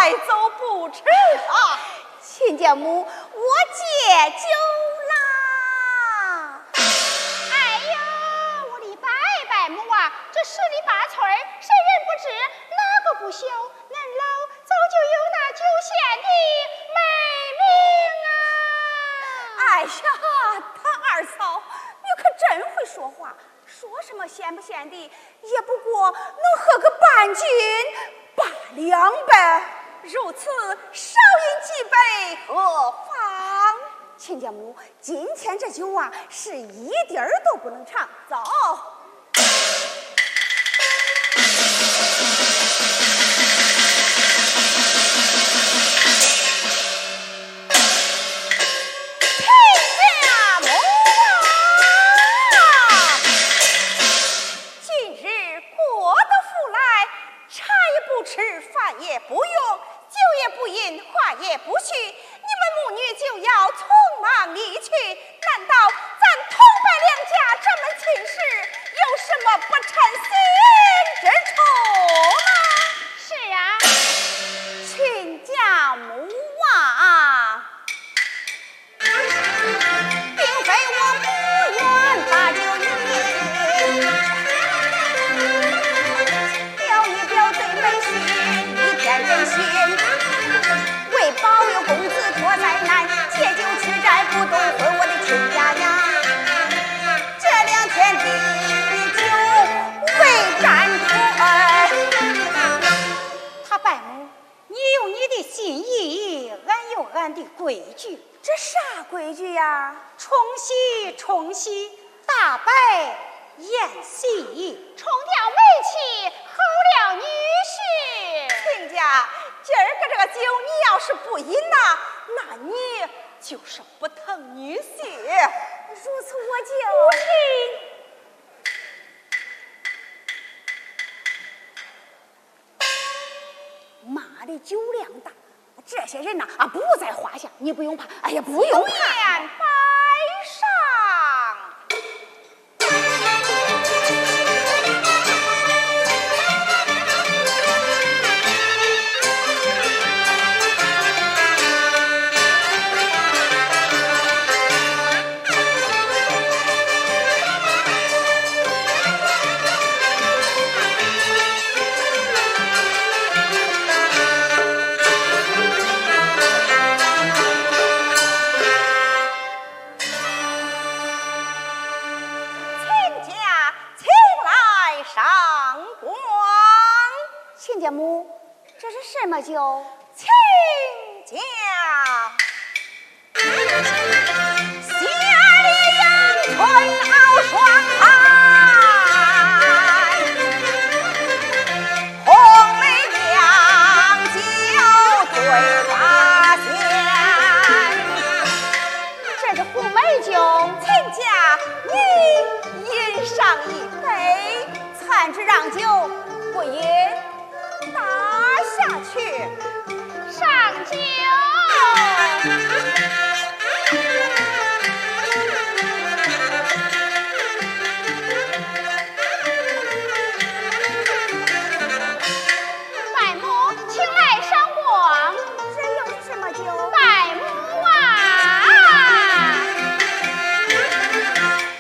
快走不迟啊！亲家母，我戒酒啦。哎呦，我的伯母啊，这十里八村谁人不知，哪个不晓？恁老早就有那酒仙的美名啊！哎呀，唐二嫂，你可真会说话，说什么仙不仙的，也不过能喝个半斤八两呗。如此少饮几杯何妨？亲家母，今天这酒啊，是一滴儿都不能尝。走。饭也不用，酒也不饮，话也不叙，你们母女就要匆忙离去，难道咱同拜两家这门亲事有什么不称心之处吗？是啊，亲家母啊，并非我不愿把酒饮，表一表对门训，一片真心，为保佑公子脱灾难，借酒吃斋不动荤，我的亲家娘，这2天的酒未沾吞。他伯母，你有你的心意，俺有俺的规矩。这啥规矩呀？冲喜，大摆宴席，冲掉煤气，候了女婿。亲家，今儿个这个酒你要是不饮呐，那你就是不疼女婿。如此我就不听。妈的酒量大，这些人呐不在话下，你不用怕。哎呀，不用怕。宴摆上。亲家母，这是什么酒？亲家，夏里阳春熬霜寒，红梅酿酒对八仙。这是红梅酒，亲家，你饮上一杯。参之让酒，不饮。打下去，上酒。伯母，请来赏光。这又是什么酒？伯母啊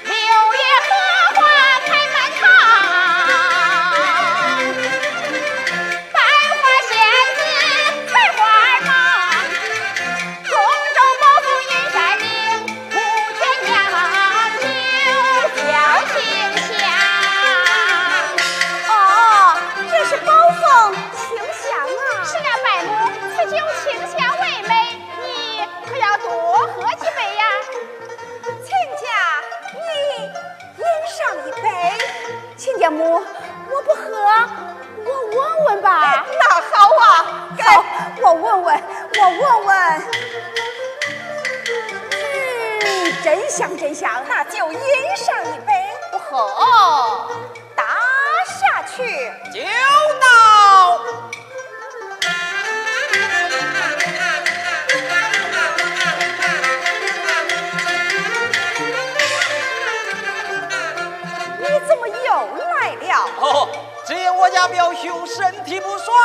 ，6月荷花开满堂。亲家母，我不喝，我闻闻吧。那好啊，好，我闻闻。真香真香，那就饮上一杯。不喝，打下去。酒到。你怎么又来了？哦，只因我家表兄身体不爽，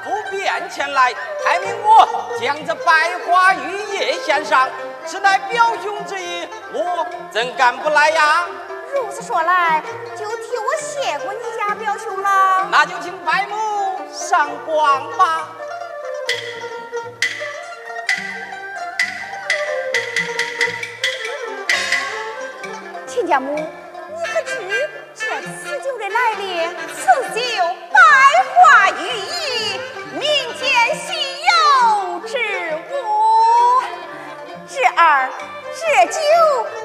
不便前来，开明我将这百花玉叶献上，此乃表兄之意，我怎敢不来呀？如此说来，就替我谢过你家表兄了。那就请伯母上光吧。亲家母，你可知这此酒的来历？此酒百花玉衣，民间稀有之物。侄儿，这酒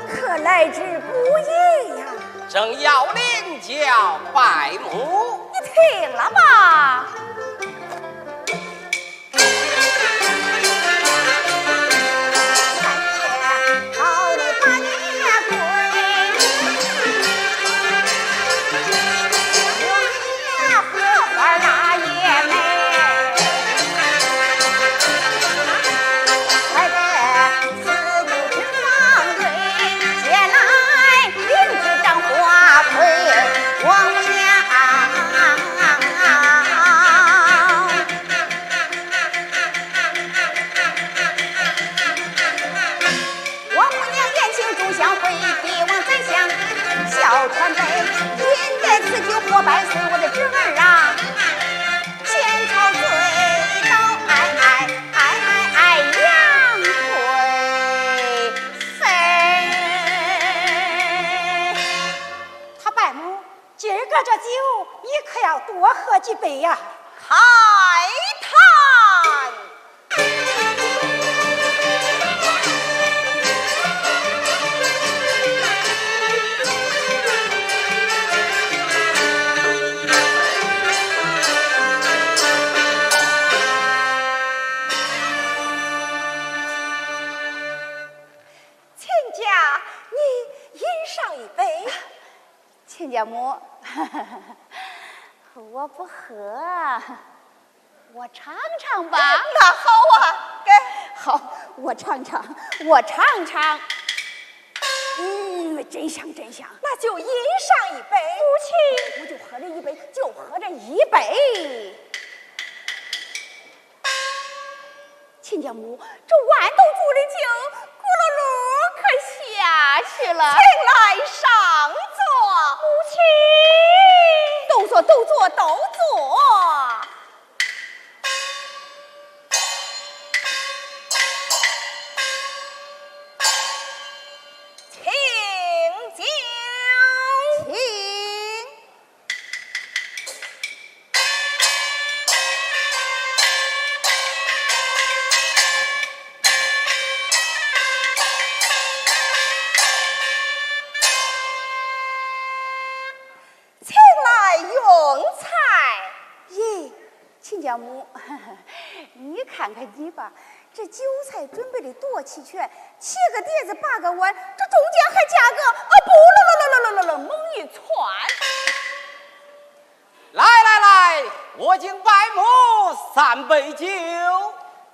可来之不易呀！正要领教伯母。你听了吧。传杯，饮得此酒活百岁，我的侄儿啊，前朝醉倒杨贵妃。他伯母，今儿个这酒你可要多喝几杯呀！开坛。亲家母，我不喝，我尝尝吧。那好啊，给好，我尝尝，我尝尝。真香真香。那就饮上一杯。母亲，我就喝这一杯，就喝这一杯。亲家母，这豌豆煮的酒，咕噜噜可下去了。请来上座。母亲，都坐都坐都坐。请酒。亲家母，你看看你吧，这酒菜准备的多齐全，7个碟子8个碗，这中间还加个猛一窜。来，我敬伯母3杯酒。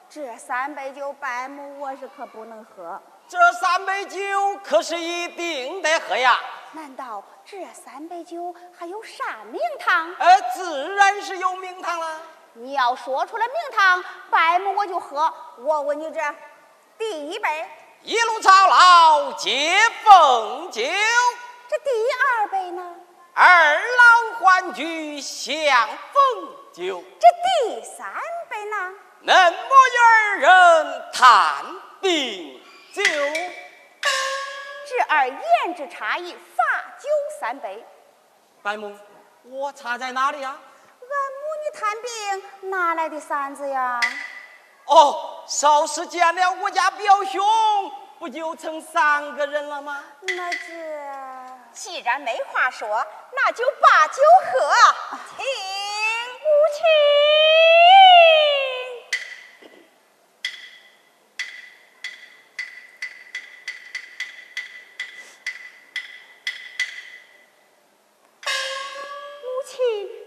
这3杯酒，伯母我是可不能喝。这3杯酒可是一定得喝呀。难道这3杯酒还有啥名堂？自然是有名堂了。你要说出来名堂，伯母我就喝。我问你，这第1杯，一路操劳接风酒。这第2杯呢？二老欢聚相逢酒。这第3杯呢？嫩模二人谈病酒。侄儿言之差异，罚酒3杯。伯母，我差在哪里呀？俺母女探病哪来的扇子呀？哦，稍时见了我家表兄，不就成3个人了吗？那这既然没话说，那就把酒喝。请母亲。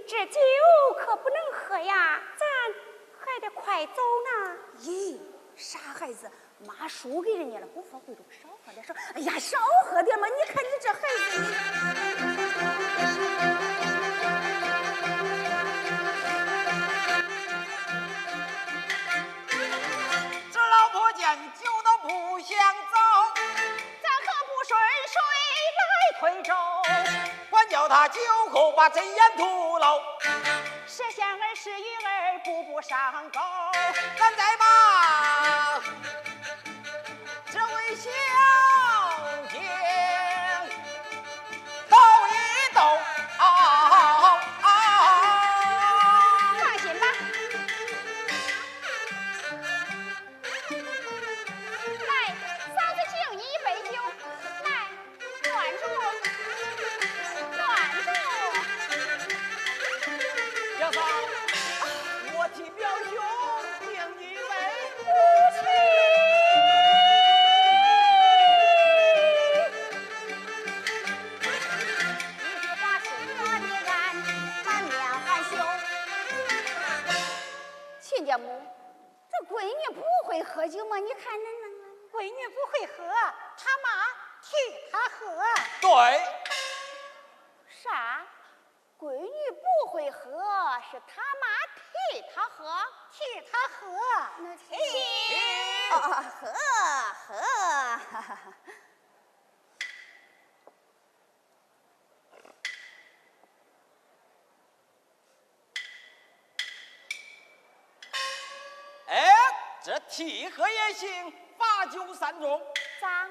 这酒可不能喝呀，咱还得快走呢。咦，傻孩子，妈输给人家了，不喝会中，少喝点，哎呀，少喝点嘛！你看你这孩子，你。他酒后把真言吐露。是仙儿是鱼儿步步上钩，咱再把这位小姐斗一斗。放心吧。来，嫂子敬你一杯酒，来，暖住，暖住。小嫂，我替表兄敬你一杯。不去。一句话是我的案，满面含羞。亲家母，这闺女不会喝酒吗？你看闺女不会喝，他妈替她喝。对，啥？闺女不会喝，是他妈替她喝。替她喝。那替。喝。哎，这替喝也行，罚酒3盅。咋？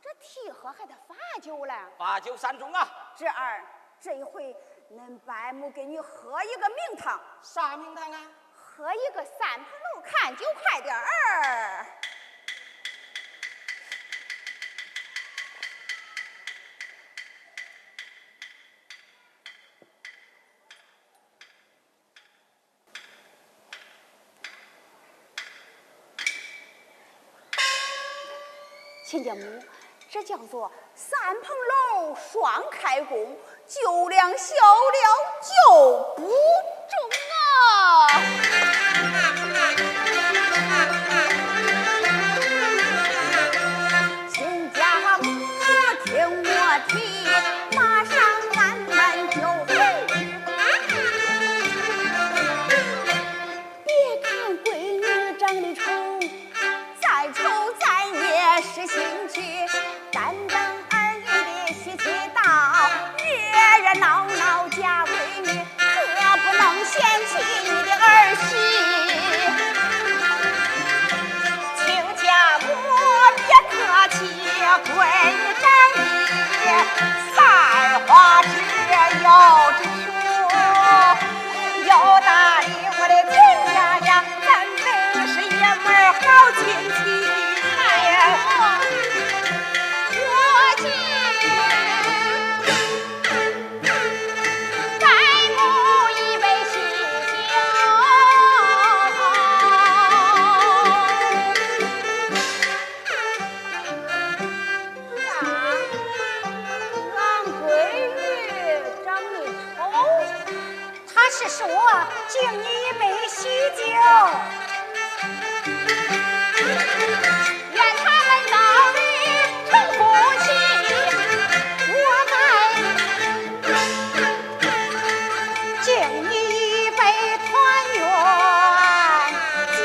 这替喝还得罚酒了？罚酒3盅啊！侄儿，这一回恁伯母给你喝一个名堂。啥名堂啊？喝一个三盘楼，看就快点儿。亲家母，这叫做三棚楼双开工，酒量小了就不中啊！亲家母，听我提，马上俺们就回去。别看闺女长得丑，再丑咱也是心气，担当儿女的喜气到，热热闹闹嫁闺女，可不能嫌弃你的儿媳。亲家母别客气，闺女长得三花枝有枝树，有大理我的亲家呀，咱本是爷们儿好亲戚。我敬伯母一杯喜酒。俺闺女长得丑，他是说敬你一杯喜酒，愿他们早日成夫妻，我再敬你一杯团圆酒。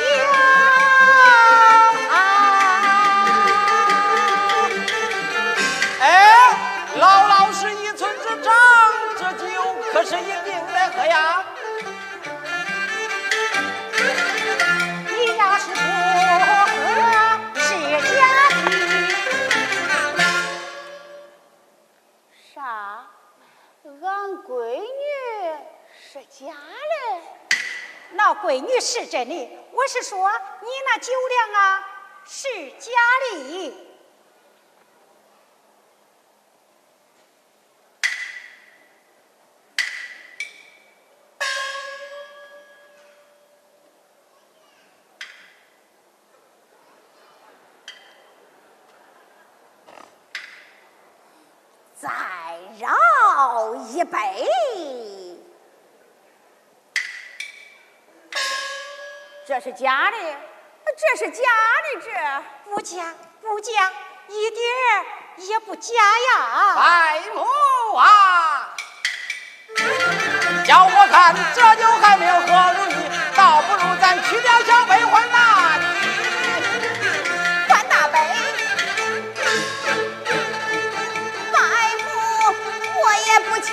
哎，老老实一寸之长，这酒可是一定得喝呀！你要是不喝是假的。啥？俺闺女是假的？那闺女是真的，我是说你那酒量啊是假的。再饶一杯。这是假的，这是假的，这不假不假，一点儿也不假呀。伯母啊，叫我看这酒还没有喝如意，倒不如咱取点小杯换大的。换大杯。伯母，我也不去。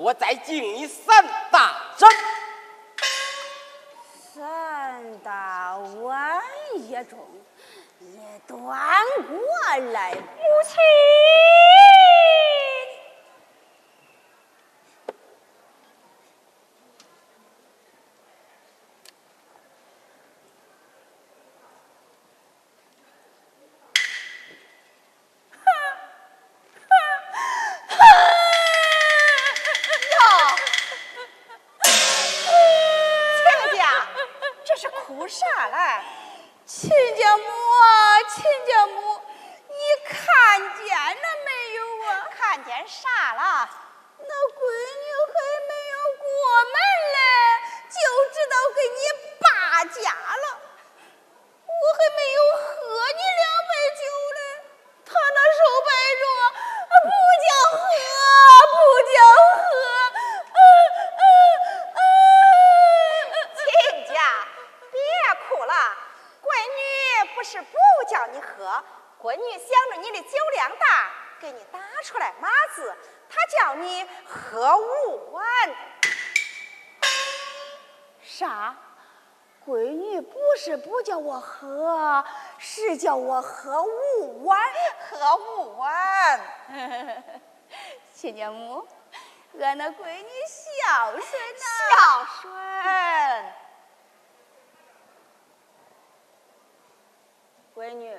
我再敬你3大针。3大碗一盅，你端过来，母亲。哭啥嘞？亲家母啊，亲家母，你看见了没有啊？看见啥了？那闺女还没有过门嘞，就知道给你罢家了。我还没有喝你2杯酒嘞，他那手白说不叫喝，不叫喝。亲家，别哭了，闺女不是不叫你喝，闺女想着你的酒量大，给你打出来码字，她叫你喝5碗。啥？闺女不是不叫我喝，是叫我喝5碗，喝5碗。亲家母，俺那闺女孝顺呐，孝顺。闺女，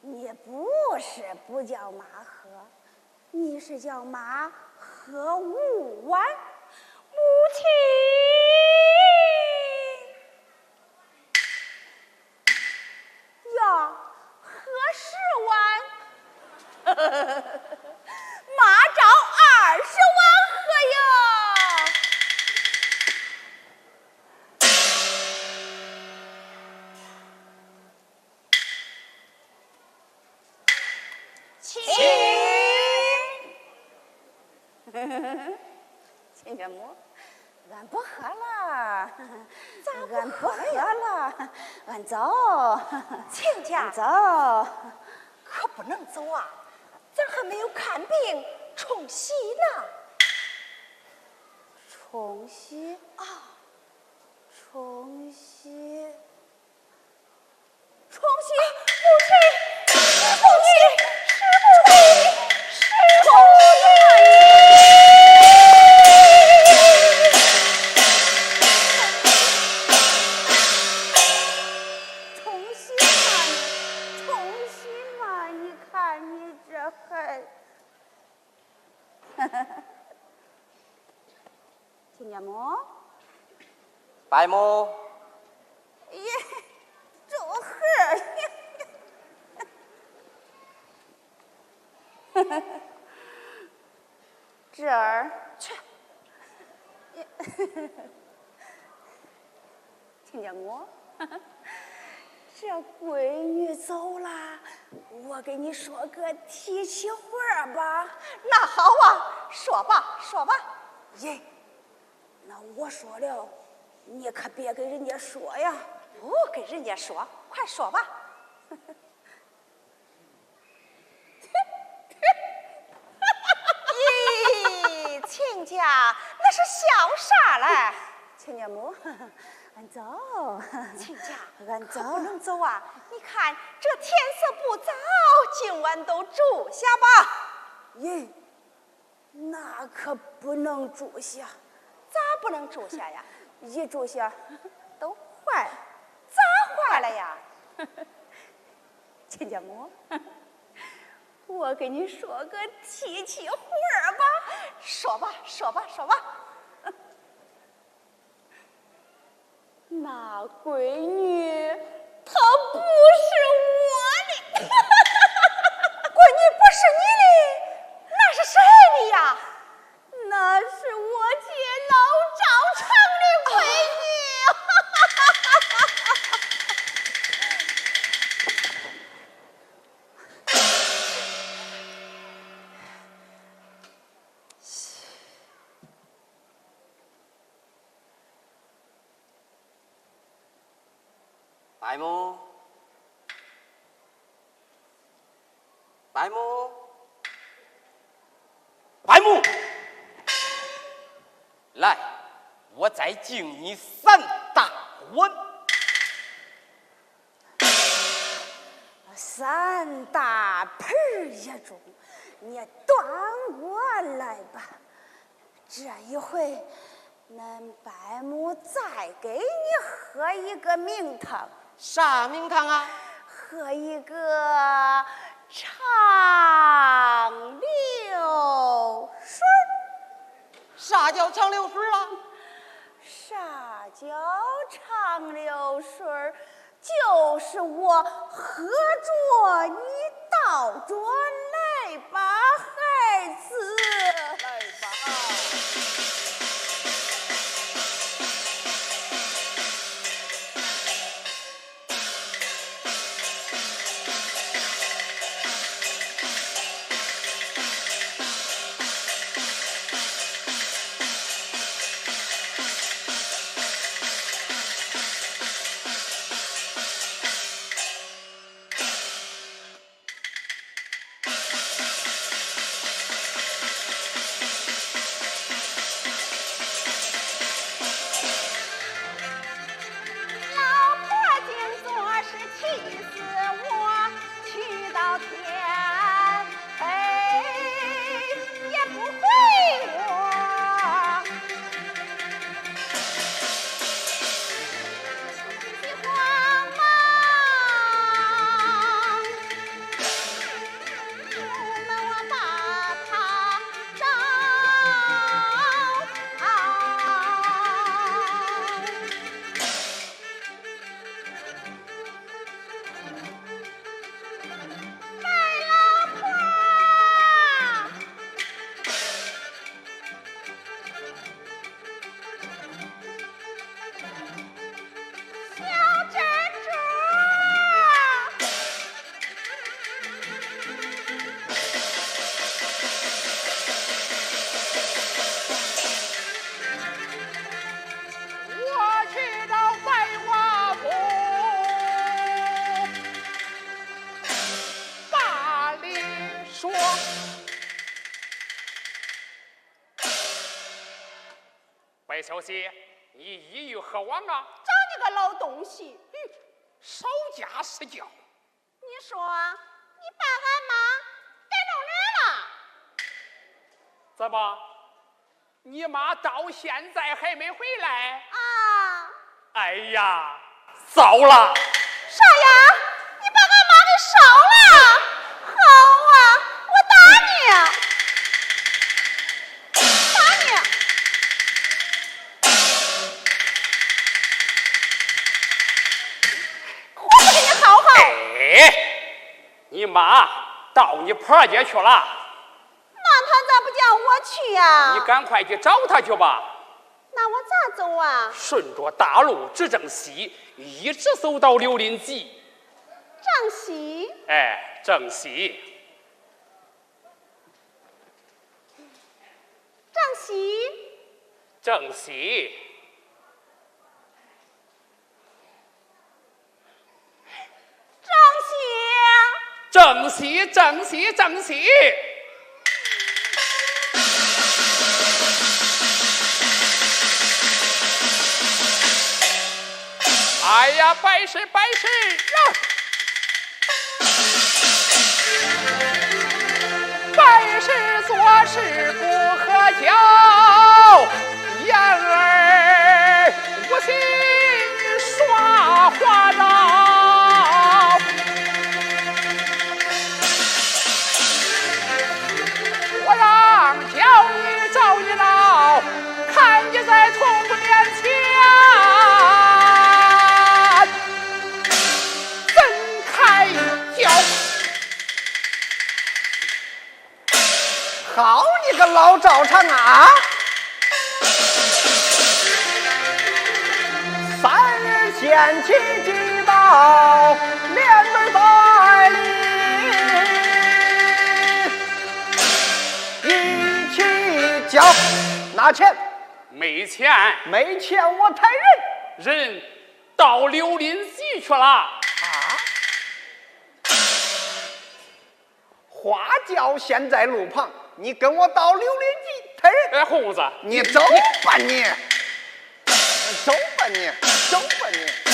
你不是不叫妈喝，你是叫妈喝5碗。母亲。呀，喝10碗，妈照20碗喝呀。亲家母，俺不喝了，俺不喝了，俺走。亲家，走，可不能走啊，咱还没有看病冲喜呢。冲喜啊，冲喜，冲喜，母亲，是冲喜，是母亲，是冲喜。亲家母，白母，耶，祝贺！侄儿，去。亲家母，这闺女走了，我给你说个提起话吧。那好啊，说吧，说吧。耶，那我说了，你可别给人家说呀。不给人家说，快说吧。咦，亲家，那是笑啥嘞？亲家母，俺走。亲家，俺走。不能走啊！你看这天色不早，今晚都住下吧。耶，那可不能住下。咋不能住下呀？一住下都坏了。咋坏了呀？亲家母，我给你说个提起话吧。说吧，说吧，说吧。那闺女她不是我的。闺女不是你的，那是谁的呀？那是我姐老赵成的闺女。白母，白母，白母，我再敬你3大碗。3大盆也中，你端过来吧。这一回，恁伯母再给你喝一个名堂。啥名堂啊？喝一个长流水。啥叫长流水啊？啥叫长流水？就是我喝着你倒着来吧，孩子，来吧。白小姐，你意欲何往啊？找你个老东西！少加施教。你说你把俺妈给弄哪了？怎么？你妈到现在还没回来？啊！哎呀，糟了！啥呀？你把俺妈给烧了？好啊，我打你！打你！我不跟你好好。哎，你妈到你婆家去了。那他咋不叫我去呀？你赶快去找她去吧。那我咋走啊？顺着大路直正西，一直走到柳林集。正西？哎，正西。正西？正西。正西，正西，正西。哎呀，百事百事百事做事不可教，言儿无心耍花招。我让叫你找一闹，看你在从不面前怎开教。好你个老赵常啊！3人掀起几道连对在里，一起叫拿钱，没钱，没钱我抬人，人到柳林集去了。花轿现在路旁，你跟我到柳林集抬人。哎，红子，你走吧你！收吧你，收吧你。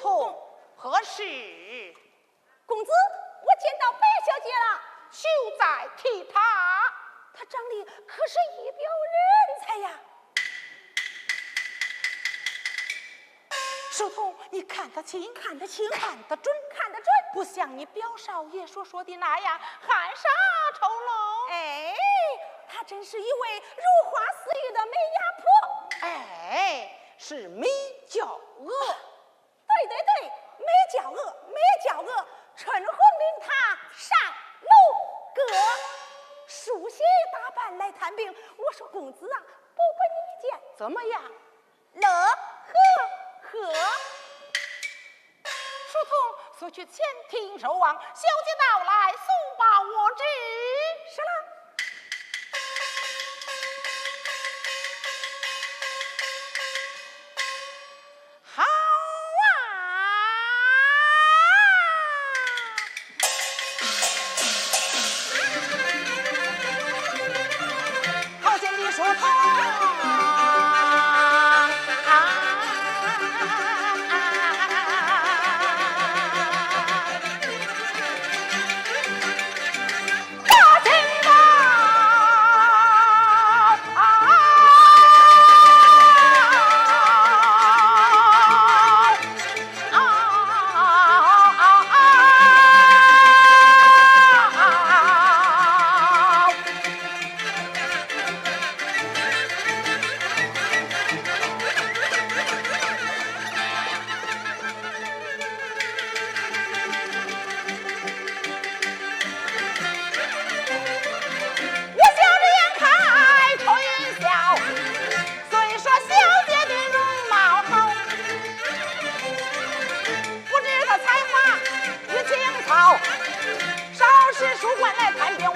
从，何事？公子，我见到白小姐了，就在替她。她长得可是一表人才呀。书童，你看得清，看得清，看得准，看得准，不像你表少爷所说的那样含沙抽笼。哎，她真是一位如花似玉的美丫婆。哎，是美娇娥。对对对，美娇娥，美娇娥，春红领她上楼阁，梳洗打扮来探病。我说公子啊，不把你一见怎么样？乐呵，书童速去前厅守望，小姐到来速报我知。是了。好啊！好见你书童。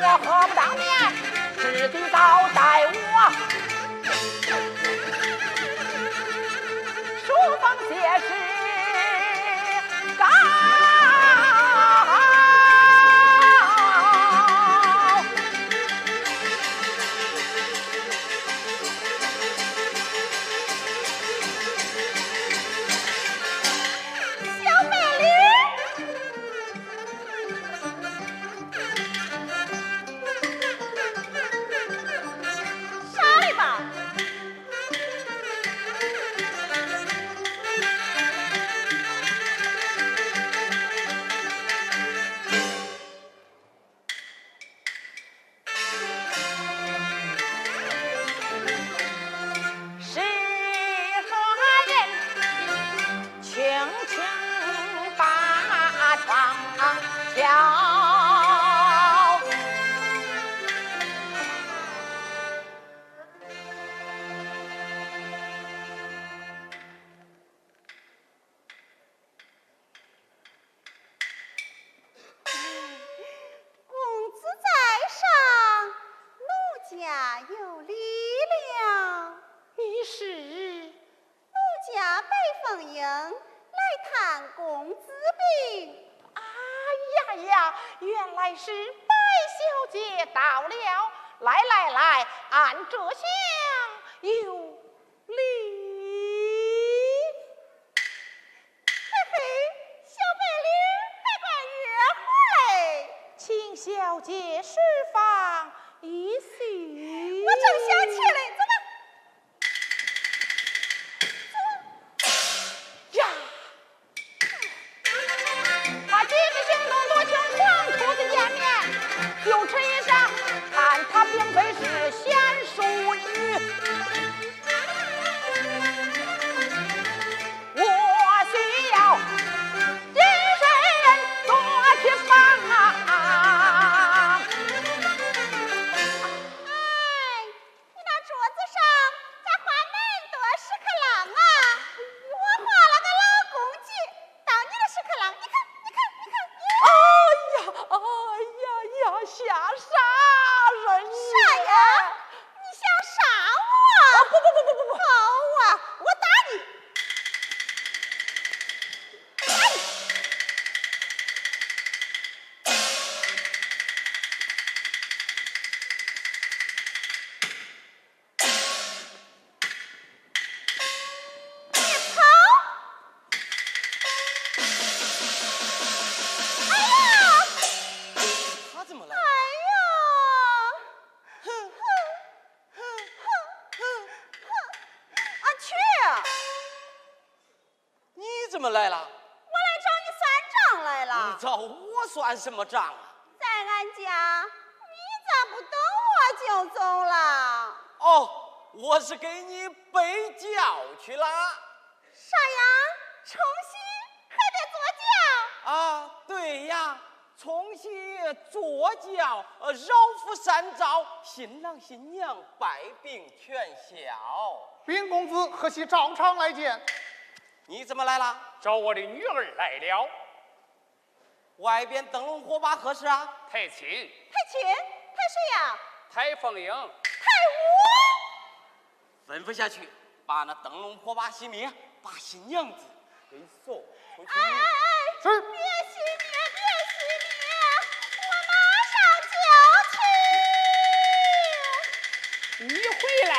我何不当面置地招待我？书房写诗高。原来是白小姐到了，来，按这厢有礼。嘿嘿，小白领还管热乎嘞，请小姐释放一叙。我正想去嘞，走吧。就这一上，看他并非是贤淑女，我需要精神多去帮。哎，你那桌子怎么来了？我来找你算账来了。你找我算什么账啊？在俺家，你咋不等我就走了？哦，我是给你备轿去了。啥呀？冲喜还得坐轿？啊，对呀，冲喜坐轿，饶福三赵，新郎新娘百病全消。禀公子，何喜照常来见？你怎么来了？找我的女儿来了。外边灯笼火把何事啊？太亲，太亲，太谁呀？太凤英，太吩咐下去，把那灯笼火把熄灭，把新娘子给送出去。是。别熄灭，别熄灭，我马上就去。你回来。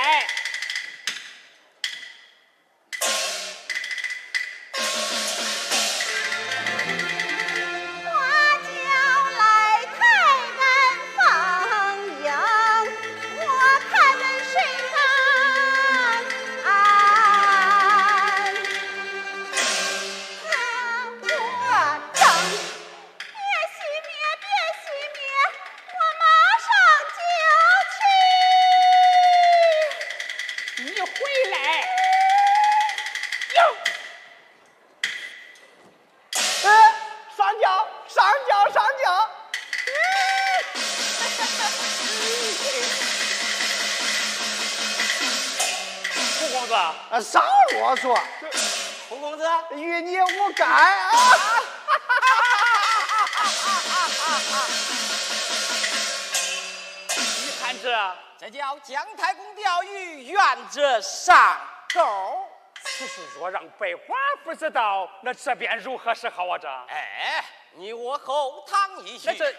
少啰嗦，胡公子，与你无干啊！你看这叫姜太公钓鱼，愿者上钩。此事若让百花夫知道，那这便如何是好啊？这，哎，你我后堂一叙。那这